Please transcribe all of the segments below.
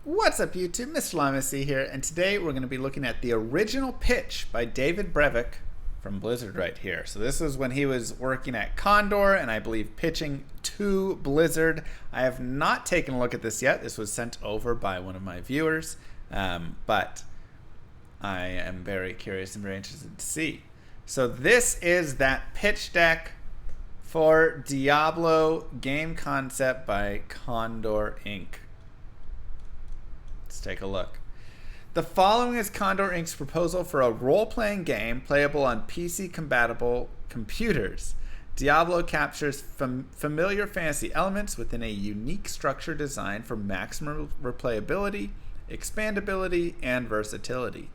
What's up YouTube, Mr. Lamacy here, and today we're going to be looking at the original pitch by David Brevik from Blizzard right here. So this is when he was working at Condor and I believe pitching to Blizzard. I have not taken a look at this yet. This was sent over by one of my viewers, but I am very curious and very interested to see. So this is that pitch deck for Diablo game concept by Condor Inc. Let's take a look. The following is Condor Inc.'s proposal for a role-playing game playable on PC-compatible computers. Diablo captures familiar fantasy elements within a unique structure designed for maximum replayability, expandability, and versatility.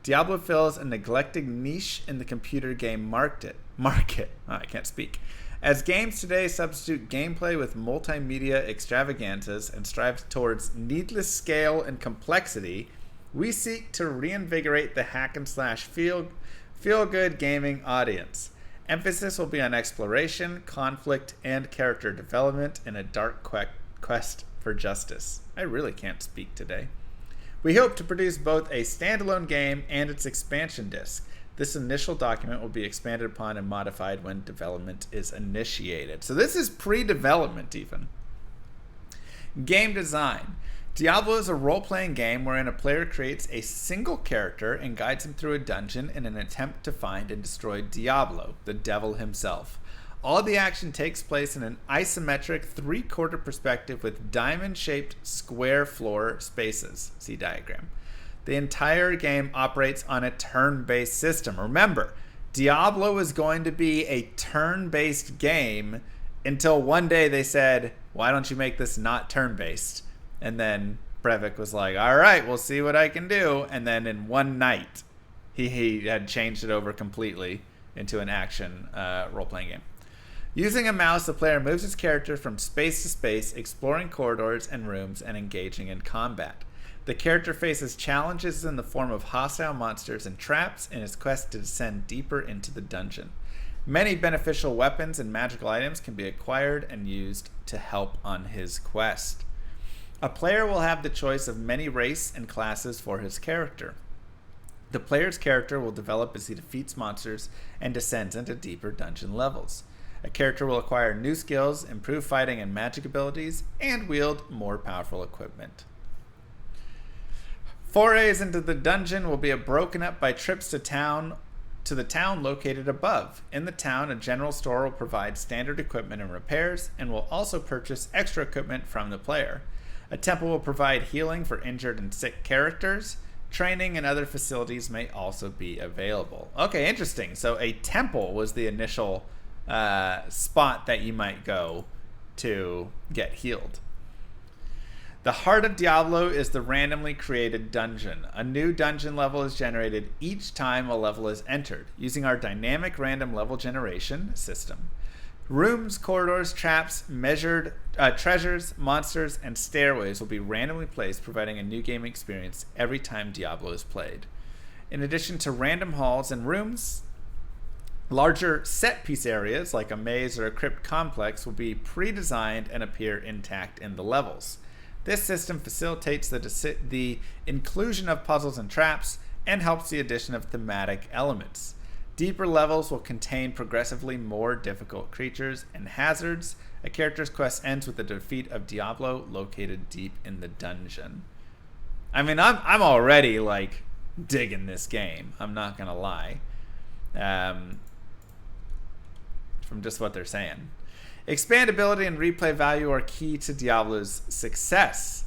Diablo fills a neglected niche in the computer game market. I can't speak. As games today substitute gameplay with multimedia extravaganzas and strive towards needless scale and complexity, we seek to reinvigorate the hack-and-slash feel-good gaming audience. Emphasis will be on exploration, conflict, and character development in a dark quest for justice. I really can't speak today. We hope to produce both a standalone game and its expansion disc. This initial document will be expanded upon and modified when development is initiated. So this is pre-development even. Game design. Diablo is a role-playing game wherein a player creates a single character and guides him through a dungeon in an attempt to find and destroy Diablo, the devil himself. All the action takes place in an isometric three-quarter perspective with diamond-shaped square floor spaces. See diagram. The entire game operates on a turn-based system. Remember, Diablo was going to be a turn-based game until one day they said, why don't you make this not turn-based? And then Brevik was like, all right, we'll see what I can do. And then in one night, he had changed it over completely into an action role-playing game. Using a mouse, the player moves his character from space to space, exploring corridors and rooms and engaging in combat. The character faces challenges in the form of hostile monsters and traps in his quest to descend deeper into the dungeon. Many beneficial weapons and magical items can be acquired and used to help on his quest. A player will have the choice of many race and classes for his character. The player's character will develop as he defeats monsters and descends into deeper dungeon levels. A character will acquire new skills, improve fighting and magic abilities, and wield more powerful equipment. Forays into the dungeon will be broken up by trips to the town located above. In the town, a general store will provide standard equipment and repairs, and will also purchase extra equipment from the player. A temple will provide healing for injured and sick characters. Training and other facilities may also be available. Okay, interesting. So a temple was the initial spot that you might go to get healed. The heart of Diablo is the randomly created dungeon. A new dungeon level is generated each time a level is entered, using our dynamic random level generation system. Rooms, corridors, traps, treasures, monsters, and stairways will be randomly placed, providing a new game experience every time Diablo is played. In addition to random halls and rooms, larger set-piece areas, like a maze or a crypt complex, will be pre-designed and appear intact in the levels. This system facilitates the inclusion of puzzles and traps and helps the addition of thematic elements. Deeper levels will contain progressively more difficult creatures and hazards. A character's quest ends with the defeat of Diablo located deep in the dungeon. I mean, I'm already like digging this game. I'm not gonna lie. From just what they're saying. Expandability and replay value are key to Diablo's success.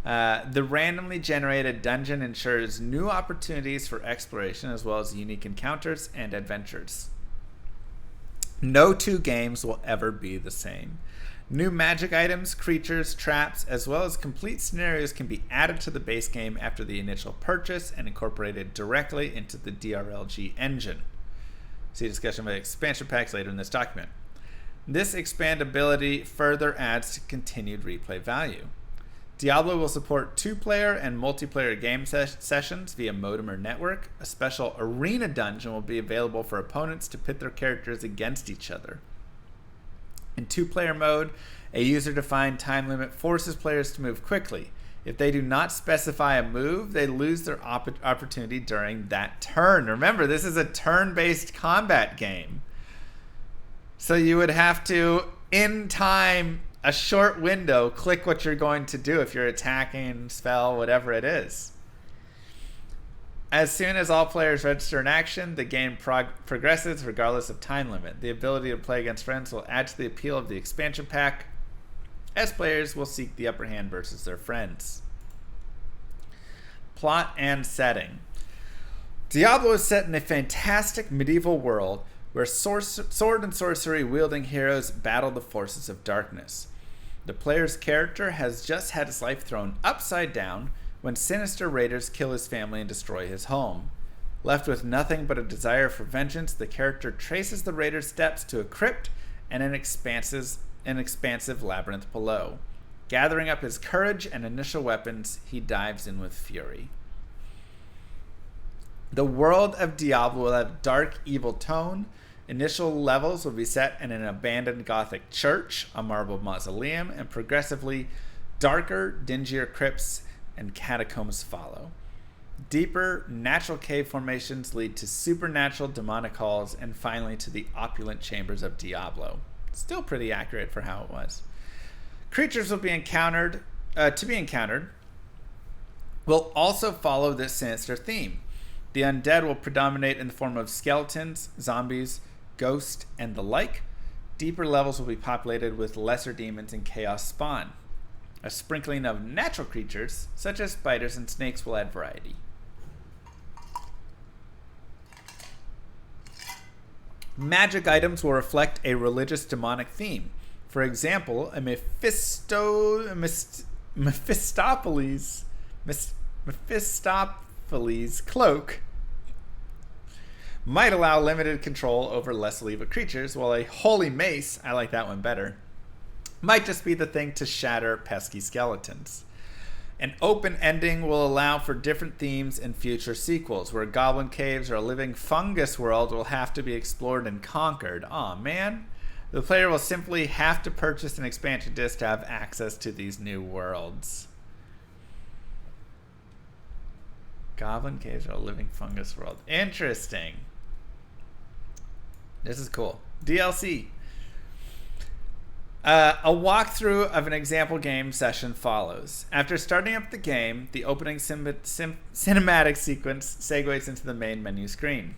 The randomly generated dungeon ensures new opportunities for exploration as well as unique encounters and adventures. No two games will ever be the same. New magic items, creatures, traps, as well as complete scenarios can be added to the base game after the initial purchase and incorporated directly into the DRLG engine. See discussion about expansion packs later in this document. This expandability further adds to continued replay value. Diablo will support two-player and multiplayer game sessions via modem or network. A special arena dungeon will be available for opponents to pit their characters against each other. In two-player mode, a user-defined time limit forces players to move quickly. If they do not specify a move, they lose their opportunity during that turn. Remember, this is a turn-based combat game. So you would have to, in time, a short window, click what you're going to do if you're attacking, spell, whatever it is. As soon as all players register an action, the game progresses regardless of time limit. The ability to play against friends will add to the appeal of the expansion pack, as players will seek the upper hand versus their friends. Plot and setting. Diablo is set in a fantastic medieval world where sword and sorcery wielding heroes battle the forces of darkness. The player's character has just had his life thrown upside down when sinister raiders kill his family and destroy his home. Left with nothing but a desire for vengeance, the character traces the raiders' steps to a crypt and an expansive labyrinth below. Gathering up his courage and initial weapons, he dives in with fury. The world of Diablo will have dark, evil tone. Initial levels will be set in an abandoned Gothic church, a marble mausoleum, and progressively darker, dingier crypts and catacombs follow. Deeper, natural cave formations lead to supernatural demonic halls, and finally to the opulent chambers of Diablo. Still pretty accurate for how it was. Creatures will be encountered, will also follow this sinister theme. The undead will predominate in the form of skeletons, zombies, ghosts, and the like. Deeper levels will be populated with lesser demons and chaos spawn. A sprinkling of natural creatures, such as spiders and snakes, will add variety. Magic items will reflect a religious demonic theme. For example, a Mephistopheles cloak might allow limited control over less evil creatures, while a holy mace, I like that one better, might just be the thing to shatter pesky skeletons. An open ending will allow for different themes in future sequels, where goblin caves or a living fungus world will have to be explored and conquered. Aw, man. The player will simply have to purchase an expansion disc to have access to these new worlds. Goblin caves or a living fungus world. Interesting. This is cool. DLC. A walkthrough of an example game session follows. After starting up the game, the opening cinematic sequence segues into the main menu screen.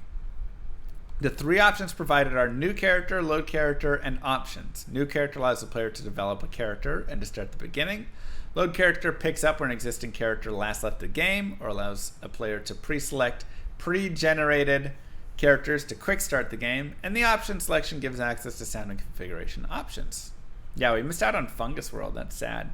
The three options provided are New Character, Load Character, and Options. New Character allows the player to develop a character and to start the beginning. Load Character picks up where an existing character last left the game, or allows a player to pre-select pre-generated characters to quick start the game. And the Option selection gives access to sound and configuration options. Yeah, we missed out on Fungus World. That's sad.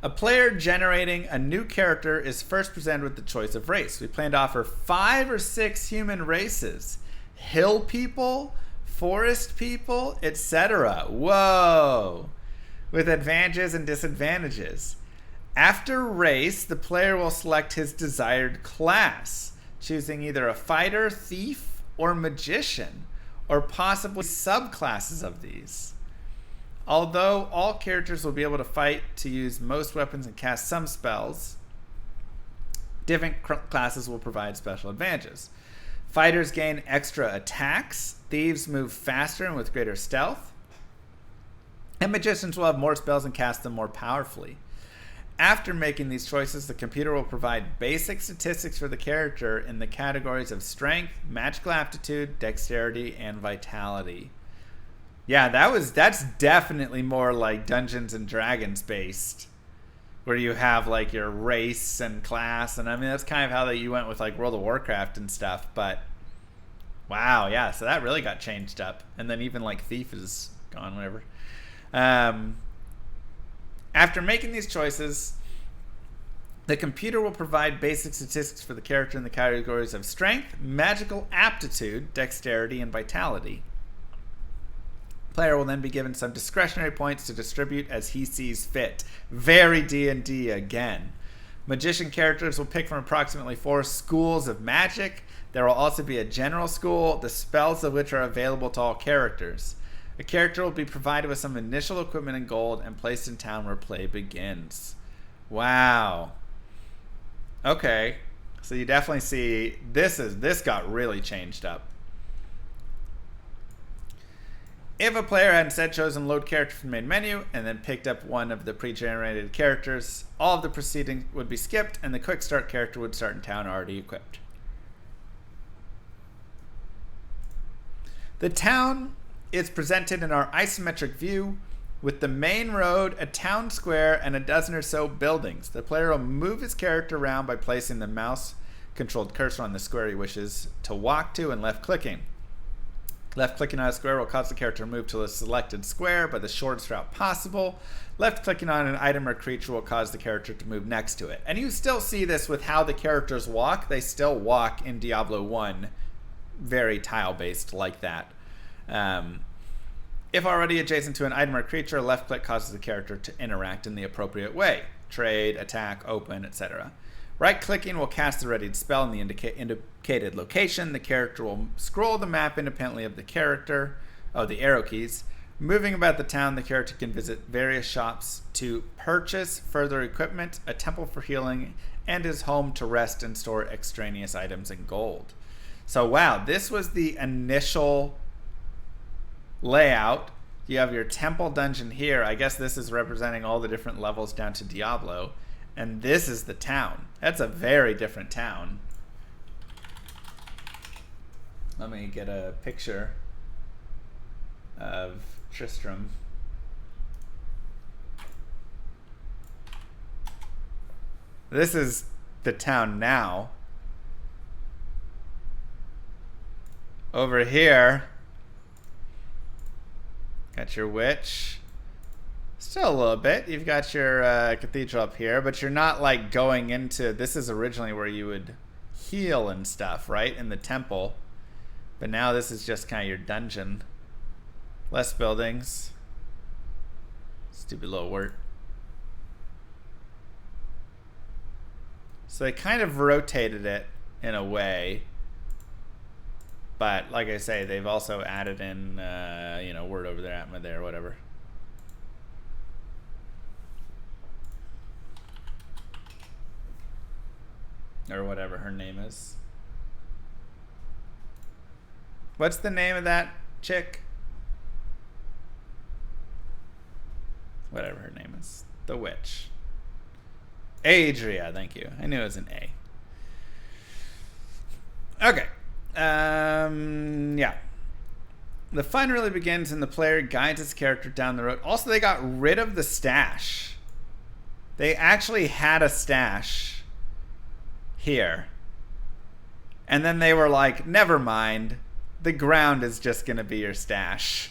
A player generating a new character is first presented with the choice of race. We plan to offer 5 or 6 human races. Hill people, forest people, etc. Whoa! With advantages and disadvantages. After race, the player will select his desired class, choosing either a fighter, thief, or magician, or possibly subclasses of these. Although all characters will be able to fight, to use most weapons, and cast some spells, different classes will provide special advantages. Fighters gain extra attacks, thieves move faster and with greater stealth, and magicians will have more spells and cast them more powerfully. After making these choices, the computer will provide basic statistics for the character in the categories of strength, magical aptitude, dexterity, and vitality. Yeah, that's definitely more like Dungeons and Dragons based, where you have like your race and class, and I mean that's kind of how you went with like World of Warcraft and stuff. But wow, yeah, so that really got changed up, and then even like thief is gone, whatever. After making these choices, the computer will provide basic statistics for the character in the categories of strength, magical aptitude, dexterity, and vitality. The player will then be given some discretionary points to distribute as he sees fit. Very D&D again. Magician characters will pick from approximately 4 schools of magic. There will also be a general school, the spells of which are available to all characters. A character will be provided with some initial equipment and gold and placed in town where play begins. Wow. Okay. So you definitely see this got really changed up. If a player had instead chosen load character from the main menu and then picked up one of the pre-generated characters, all of the proceedings would be skipped and the quick start character would start in town already equipped. The town is presented in our isometric view with the main road, a town square, and a dozen or so buildings. The player will move his character around by placing the mouse-controlled cursor on the square he wishes to walk to and left-clicking. Left-clicking on a square will cause the character to move to a selected square by the shortest route possible. Left-clicking on an item or creature will cause the character to move next to it. And you still see this with how the characters walk. They still walk in Diablo 1 very tile-based like that. If already adjacent to an item or creature, left-click causes the character to interact in the appropriate way. Trade, attack, open, etc. Right-clicking will cast the readied spell in the indicated location. The character will scroll the map independently of the arrow keys. Moving about the town, the character can visit various shops to purchase further equipment, a temple for healing, and his home to rest and store extraneous items and gold. So wow, this was the initial layout. You have your temple dungeon here. I guess this is representing all the different levels down to Diablo. And this is the town. That's a very different town. Let me get a picture of Tristram. This is the town now. Over here, got your witch. Still a little bit. You've got your cathedral up here, but you're not like going into... This is originally where you would heal and stuff, right? In the temple. But now this is just kind of your dungeon. Less buildings. Stupid little wort. So they kind of rotated it in a way. But like I say, they've also added in, word over there, Atma there, whatever. Or whatever her name is. What's the name of that chick? Whatever her name is. The witch. Adria, thank you. I knew it was an A. Okay. Yeah. The fun really begins when the player guides his character down the road. Also, they got rid of the stash. They actually had a stash here. And then they were like, never mind. The ground is just going to be your stash.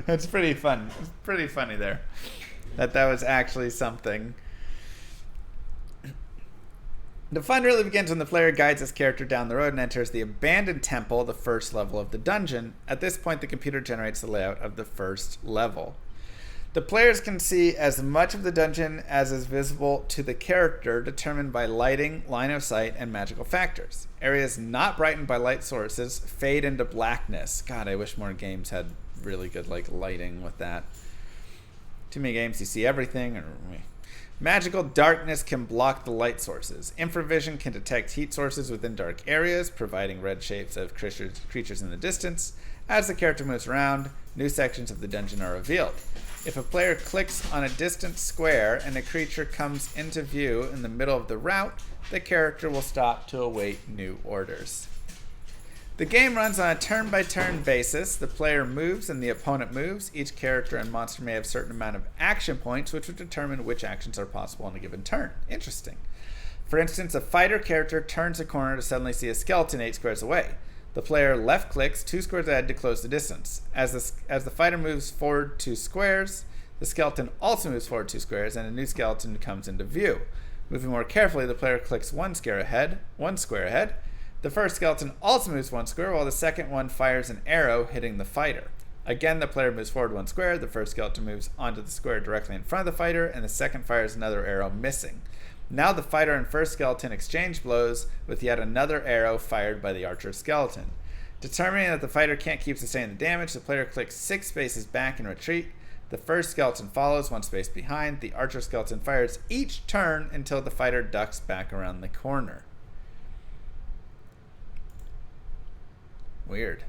That's pretty fun. It's pretty funny there. That was actually something. The fun really begins when the player guides his character down the road and enters the abandoned temple, the first level of the dungeon. At this point, the computer generates the layout of the first level. The players can see as much of the dungeon as is visible to the character, determined by lighting, line of sight, and magical factors. Areas not brightened by light sources fade into blackness. God, I wish more games had really good lighting with that. Too many games you see everything. Magical darkness can block the light sources. Infravision can detect heat sources within dark areas, providing red shapes of creatures in the distance. As the character moves around, new sections of the dungeon are revealed. If a player clicks on a distant square and a creature comes into view in the middle of the route, the character will stop to await new orders. The game runs on a turn-by-turn basis. The player moves and the opponent moves. Each character and monster may have a certain amount of action points, which would determine which actions are possible on a given turn. Interesting. For instance, a fighter character turns a corner to suddenly see a skeleton 8 squares away. The player left-clicks 2 squares ahead to close the distance. As the fighter moves forward 2 squares, the skeleton also moves forward 2 squares, and a new skeleton comes into view. Moving more carefully, the player clicks 1 square ahead. The first skeleton also moves 1 square, while the second one fires an arrow, hitting the fighter. Again, the player moves forward 1 square. The first skeleton moves onto the square directly in front of the fighter, and the second fires another arrow, missing. Now the fighter and first skeleton exchange blows with yet another arrow fired by the archer skeleton. Determining that the fighter can't keep sustaining the damage, the player clicks 6 spaces back and retreat. The first skeleton follows 1 space behind. The archer skeleton fires each turn until the fighter ducks back around the corner. Weird.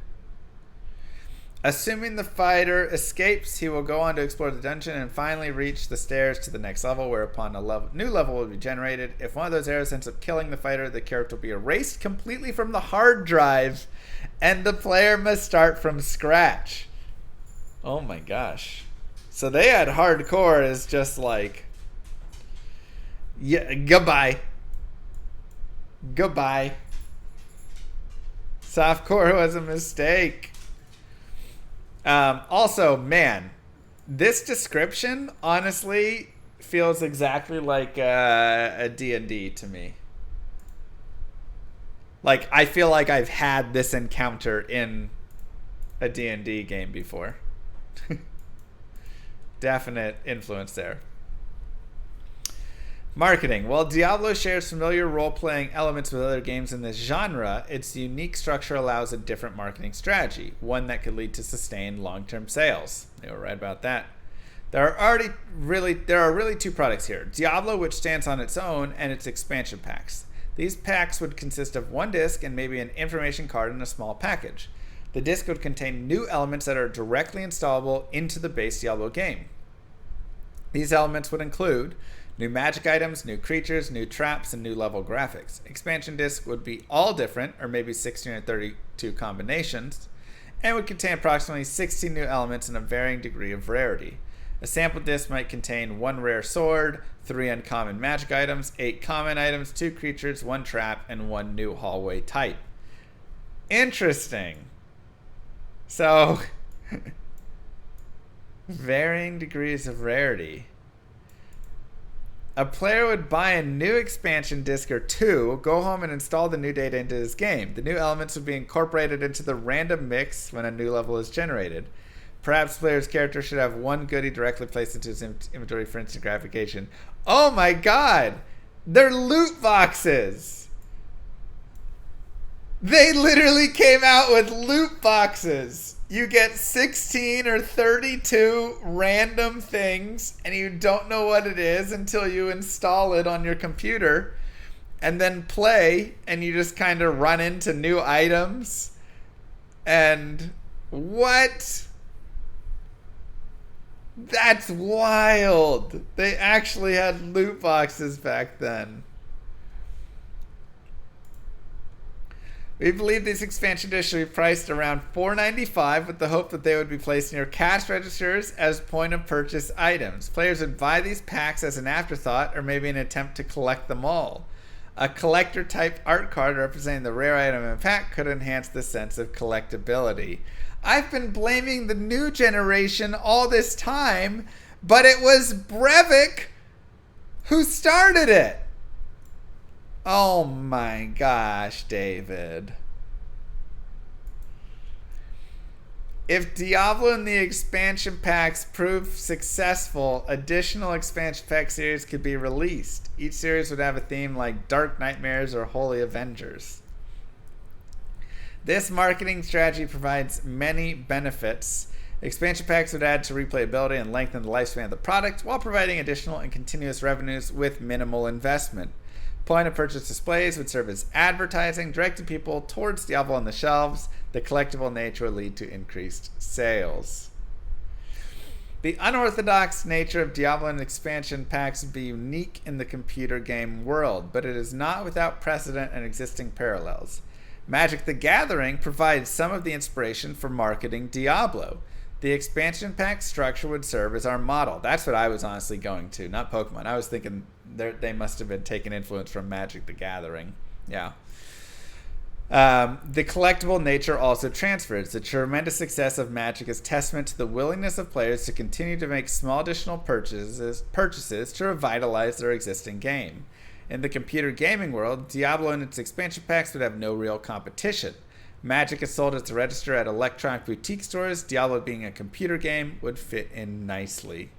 Assuming the fighter escapes, he will go on to explore the dungeon and finally reach the stairs to the next level, whereupon a new level will be generated. If one of those arrows ends up killing the fighter, the character will be erased completely from the hard drive, and the player must start from scratch. Oh my gosh. So they had hardcore as just like, yeah, goodbye. Goodbye. Softcore was a mistake. Also, man, this description honestly feels exactly like a D&D to me. Like, I feel like I've had this encounter in a D&D game before. Definite influence there. Marketing. While Diablo shares familiar role-playing elements with other games in this genre, its unique structure allows a different marketing strategy, one that could lead to sustained long-term sales. They were right about that. There are really 2 products here. Diablo, which stands on its own, and its expansion packs. These packs would consist of 1 disc and maybe an information card in a small package. The disc would contain new elements that are directly installable into the base Diablo game. These elements would include new magic items, new creatures, new traps, and new level graphics. Expansion discs would be all different, or maybe 16 or 32 combinations, and would contain approximately 16 new elements in a varying degree of rarity. A sample disc might contain 1 rare sword, 3 uncommon magic items, 8 common items, 2 creatures, 1 trap, and 1 new hallway type. Interesting. So, varying degrees of rarity. A player would buy a new expansion disc or 2, go home and install the new data into his game. The new elements would be incorporated into the random mix when a new level is generated. Perhaps the player's character should have 1 goodie directly placed into his inventory for instant gratification. Oh my god! They're loot boxes! They literally came out with loot boxes! You get 16 or 32 random things, and you don't know what it is until you install it on your computer and then play, and you just kind of run into new items. And what? That's wild. They actually had loot boxes back then. We believe these expansion discs should be priced around $4.95 with the hope that they would be placed near cash registers as point-of-purchase items. Players would buy these packs as an afterthought or maybe an attempt to collect them all. A collector-type art card representing the rare item in a pack could enhance the sense of collectability. I've been blaming the new generation all this time, but it was Brevik who started it. Oh my gosh, David. If Diablo and the expansion packs prove successful, additional expansion pack series could be released. Each series would have a theme like Dark Nightmares or Holy Avengers. This marketing strategy provides many benefits. Expansion packs would add to replayability and lengthen the lifespan of the product while providing additional and continuous revenues with minimal investment. Point-of-purchase displays would serve as advertising, directing people towards Diablo on the shelves. The collectible nature would lead to increased sales. The unorthodox nature of Diablo and expansion packs would be unique in the computer game world, but it is not without precedent and existing parallels. Magic the Gathering provides some of the inspiration for marketing Diablo. The expansion pack structure would serve as our model. That's what I was honestly going to, not Pokemon. I was thinking they must have been taking influence from Magic the Gathering. Yeah. The collectible nature also transfers. The tremendous success of Magic is testament to the willingness of players to continue to make small additional purchases to revitalize their existing game. In the computer gaming world, Diablo and its expansion packs would have no real competition. Magic is sold as a register at electronic boutique stores. Diablo, being a computer game, would fit in nicely.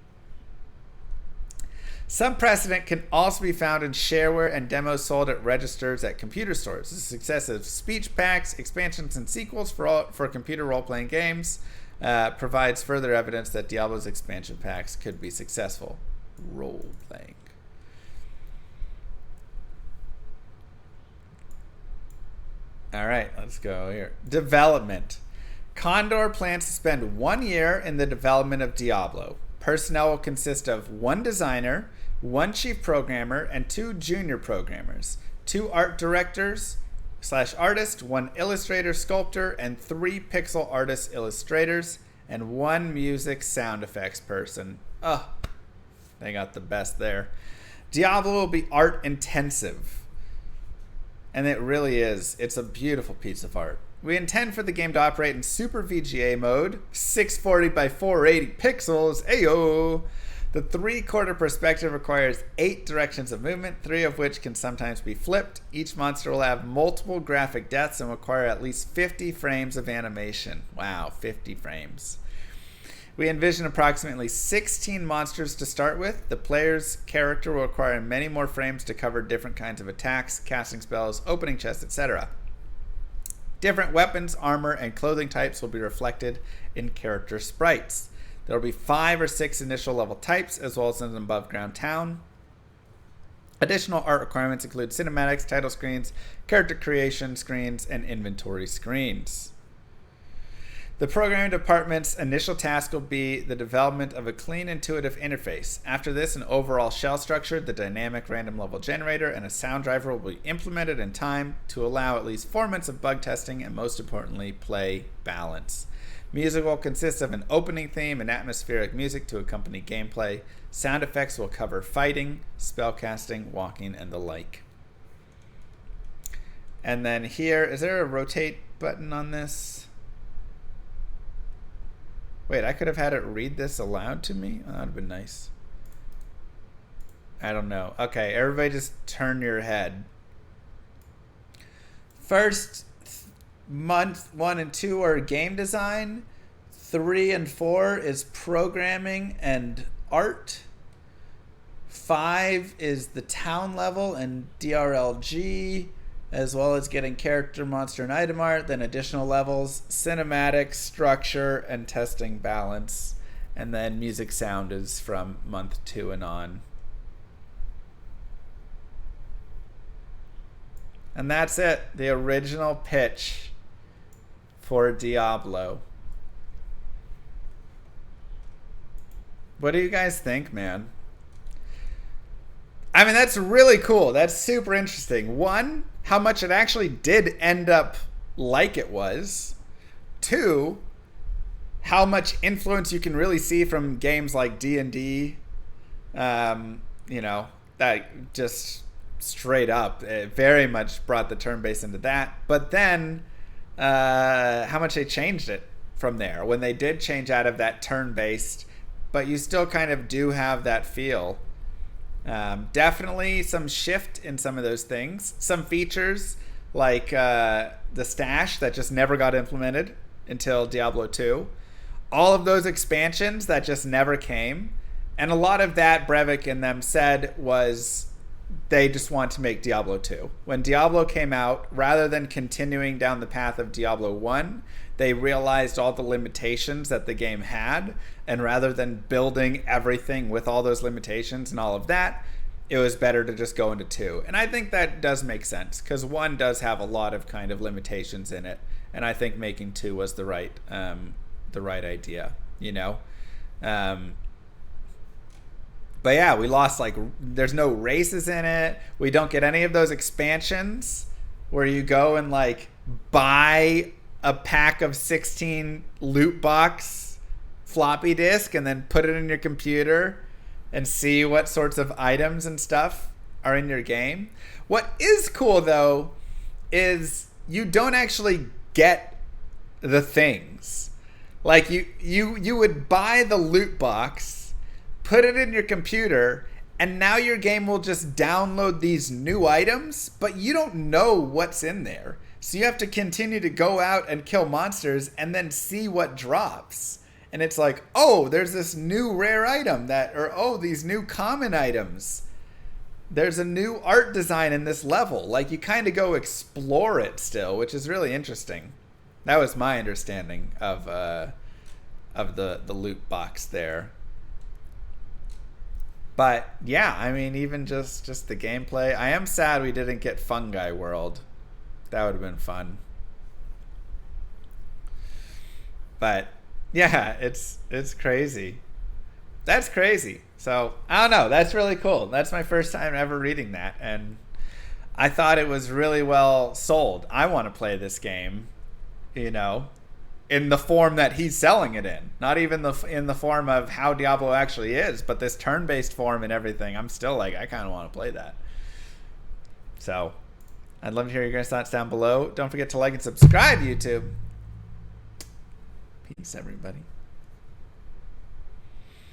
Some precedent can also be found in shareware and demos sold at registers at computer stores. The success of speech packs, expansions, and sequels for computer role-playing games provides further evidence that Diablo's expansion packs could be successful. Role-playing. All right, let's go here. Development. Condor plans to spend 1 year in the development of Diablo. Personnel will consist of 1 designer, 1 chief programmer, and 2 junior programmers, 2 art directors / artists, 1 illustrator sculptor, and 3 pixel artist illustrators, and 1 music sound effects person. Oh, they got the best there. Diablo will be art intensive. And it really is. It's a beautiful piece of art. We intend for the game to operate in Super VGA mode, 640 by 480 pixels. Ayo! The 3/4 perspective requires 8 directions of movement, 3 of which can sometimes be flipped. Each monster will have multiple graphic depths and require at least 50 frames of animation. Wow, 50 frames. We envision approximately 16 monsters to start with. The player's character will require many more frames to cover different kinds of attacks, casting spells, opening chests, etc. Different weapons, armor, and clothing types will be reflected in character sprites. There will be 5 or 6 initial level types, as well as an above ground town. Additional art requirements include cinematics, title screens, character creation screens, and inventory screens. The programming department's initial task will be the development of a clean, intuitive interface. After this, an overall shell structure, the dynamic random level generator, and a sound driver will be implemented in time to allow at least 4 months of bug testing and, most importantly, play balance. Music will consist of an opening theme and atmospheric music to accompany gameplay. Sound effects will cover fighting, spellcasting, walking, and the like. And then here, is there a rotate button on this? Wait, I could have had it read this aloud to me? Oh, that would have been nice. I don't know. Okay, everybody just turn your head. First month 1 and 2 are game design. 3 and 4 is programming and art. 5 is the town level and DRLG, as well as getting character, monster, and item art, then additional levels, cinematics, structure, and testing balance. And then music sound is from month 2 and on. And that's it, the original pitch for Diablo. What do you guys think, man? I mean, that's really cool. That's super interesting. 1, how much it actually did end up like it was. 2, how much influence you can really see from games like D&D. You know, that just straight up, it very much brought the turn-based into that. But then, how much they changed it from there. When they did change out of that turn-based, but you still kind of do have that feel. Definitely some shift in some of those things. Some features like the stash that just never got implemented until Diablo 2. All of those expansions that just never came. And a lot of that Brevik and them said was they just want to make Diablo 2. When Diablo came out, rather than continuing down the path of Diablo 1, they realized all the limitations that the game had, and rather than building everything with all those limitations and all of that, it was better to just go into 2. And I think that does make sense, because 1 does have a lot of kind of limitations in it, and I think making 2 was the right idea, you know? But yeah, we lost, like, there's no races in it. We don't get any of those expansions where you go and, like, buy a pack of 16 loot box floppy disk and then put it in your computer and see what sorts of items and stuff are in your game. What is cool, though, is you don't actually get the things. Like, you would buy the loot box, put it in your computer, and now your game will just download these new items, but you don't know what's in there. So you have to continue to go out and kill monsters and then see what drops. and it's like, oh, there's this new rare item or oh, these new common items. There's a new art design in this level. Like, you kind of go explore it still, which is really interesting. That was my understanding of the loot box there. But yeah, I mean, even just the gameplay. I am sad we didn't get Fungi World. That would have been fun. But yeah, it's crazy. That's crazy. So I don't know. That's really cool. That's my first time ever reading that, and I thought it was really well sold. I want to play this game, you know, in the form that he's selling it in. Not even in the form of how Diablo actually is, but this turn-based form and everything. I'm still like, I kind of want to play that. So I'd love to hear your guys' thoughts down below. Don't forget to like and subscribe, YouTube. Peace, everybody.